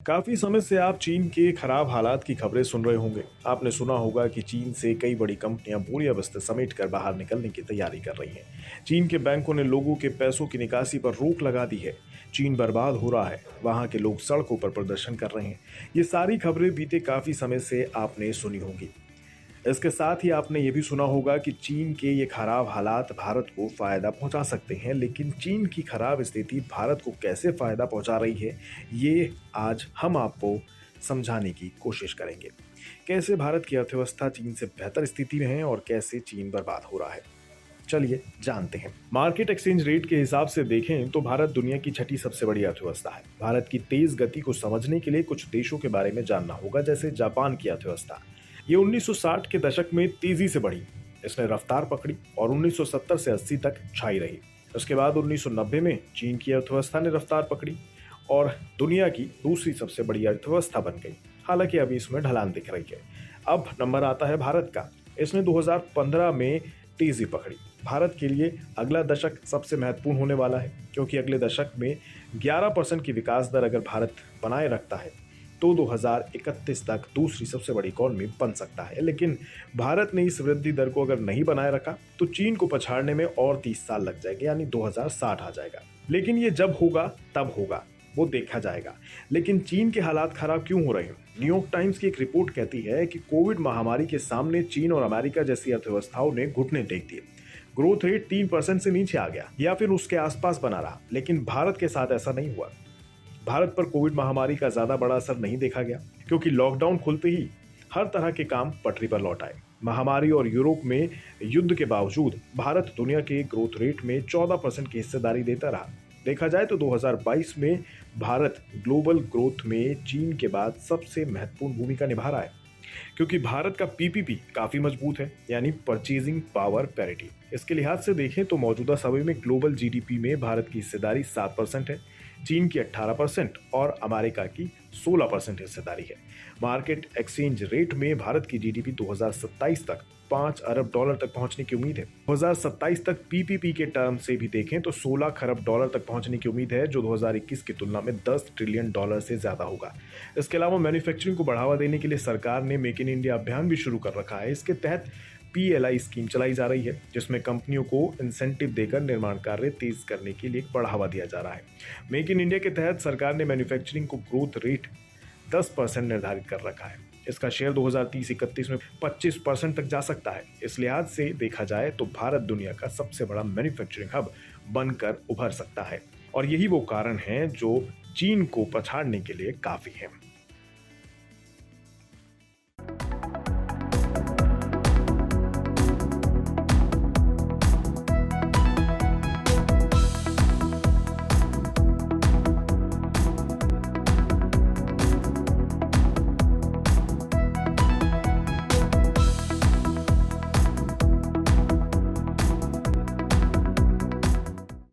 काफी समय से आप चीन के खराब हालात की खबरें सुन रहे होंगे। आपने सुना होगा कि चीन से कई बड़ी कंपनियां बोरिया बस्ते समेट कर बाहर निकलने की तैयारी कर रही हैं। चीन के बैंकों ने लोगों के पैसों की निकासी पर रोक लगा दी है। चीन बर्बाद हो रहा है, वहां के लोग सड़कों पर प्रदर्शन कर रहे हैं। ये सारी खबरें बीते काफी समय से आपने सुनी होंगी। इसके साथ ही आपने ये भी सुना होगा कि चीन के ये खराब हालात भारत को फायदा पहुंचा सकते हैं, लेकिन चीन की खराब स्थिति भारत को कैसे फायदा पहुंचा रही है, ये आज हम आपको समझाने की कोशिश करेंगे। कैसे भारत की अर्थव्यवस्था चीन से बेहतर स्थिति में है और कैसे चीन बर्बाद हो रहा है, चलिए जानते हैं। मार्केट एक्सचेंज रेट के हिसाब से देखें तो भारत दुनिया की छठी सबसे बड़ी अर्थव्यवस्था है। भारत की तेज गति को समझने के लिए कुछ देशों के बारे में जानना होगा, जैसे जापान की अर्थव्यवस्था। ये 1960 के दशक में तेजी से बढ़ी, इसने रफ्तार पकड़ी और 1970 से 80 तक छाई रही। उसके बाद 1990 में चीन की अर्थव्यवस्था ने रफ्तार पकड़ी और दुनिया की दूसरी सबसे बड़ी अर्थव्यवस्था बन गई। हालांकि अभी इसमें ढलान दिख रही है। अब नंबर आता है भारत का। इसने 2015 में तेजी पकड़ी। भारत के लिए अगला दशक सबसे महत्वपूर्ण होने वाला है, क्योंकि अगले दशक में 11% की विकास दर अगर भारत बनाए रखता है तो 2031 तक दूसरी सबसे बड़ी इकॉनमी बन सकता है। लेकिन भारत ने इस वृद्धि दर को अगर नहीं बनाए रखा तो चीन को पछाड़ने में और 30 साल लग जाएंगे, यानी 2060 आ जाएगा। लेकिन ये जब होगा तब होगा, वो देखा जाएगा। लेकिन चीन के हालात खराब क्यों हो रहे हैं? न्यूयॉर्क टाइम्स की एक रिपोर्ट कहती है कि कोविड महामारी के सामने चीन और अमेरिका जैसी अर्थव्यवस्थाओं ने घुटने टेक दिए। ग्रोथ रेट 3% से नीचे आ गया या फिर उसके आसपास बना रहा। लेकिन भारत के साथ ऐसा नहीं हुआ। भारत पर कोविड महामारी का ज्यादा बड़ा असर नहीं देखा गया, क्योंकि लॉकडाउन खुलते ही हर तरह के काम पटरी पर लौट आए। महामारी और यूरोप में युद्ध के बावजूद भारत दुनिया के ग्रोथ रेट में 14% की हिस्सेदारी देता रहा। देखा जाए तो 2022 में भारत ग्लोबल ग्रोथ में चीन के बाद सबसे महत्वपूर्ण भूमिका निभा रहा है, क्योंकि भारत का पीपीपी काफी मजबूत है, यानी परचेजिंग पावर पैरिटी। इसके लिहाज से देखें तो मौजूदा समय में ग्लोबल जीडीपी में भारत की हिस्सेदारी 7% है, चीन की 18% और अमेरिका की 16% हिस्सेदारी है। मार्केट एक्सचेंज रेट में भारत की जीडीपी 2027 तक $5 अरब तक पहुंचने की उम्मीद है। 2027 तक पीपीपी के टर्म से भी देखें तो $16 खरब तक पहुंचने की उम्मीद है, जो 2021 की तुलना में $10 ट्रिलियन से ज्यादा होगा। इसके अलावा मैन्युफैक्चरिंग को बढ़ावा देने के लिए सरकार ने मेक इन इंडिया अभियान भी शुरू कर रखा है। इसके तहत पीएलआई स्कीम चलाई जा रही है, जिसमें कंपनियों को इंसेंटिव देकर निर्माण कार्य तेज करने के लिए बढ़ावा दिया जा रहा है। मेक इन इंडिया के तहत सरकार ने मैन्युफैक्चरिंग को ग्रोथ रेट 10% निर्धारित कर रखा है। इसका शेयर 2030-31 में 25% तक जा सकता है। इस लिहाज से देखा जाए तो भारत दुनिया का सबसे बड़ा मैन्युफैक्चरिंग हब बनकर उभर सकता है, और यही वो कारण है जो चीन को पछाड़ने के लिए काफी है।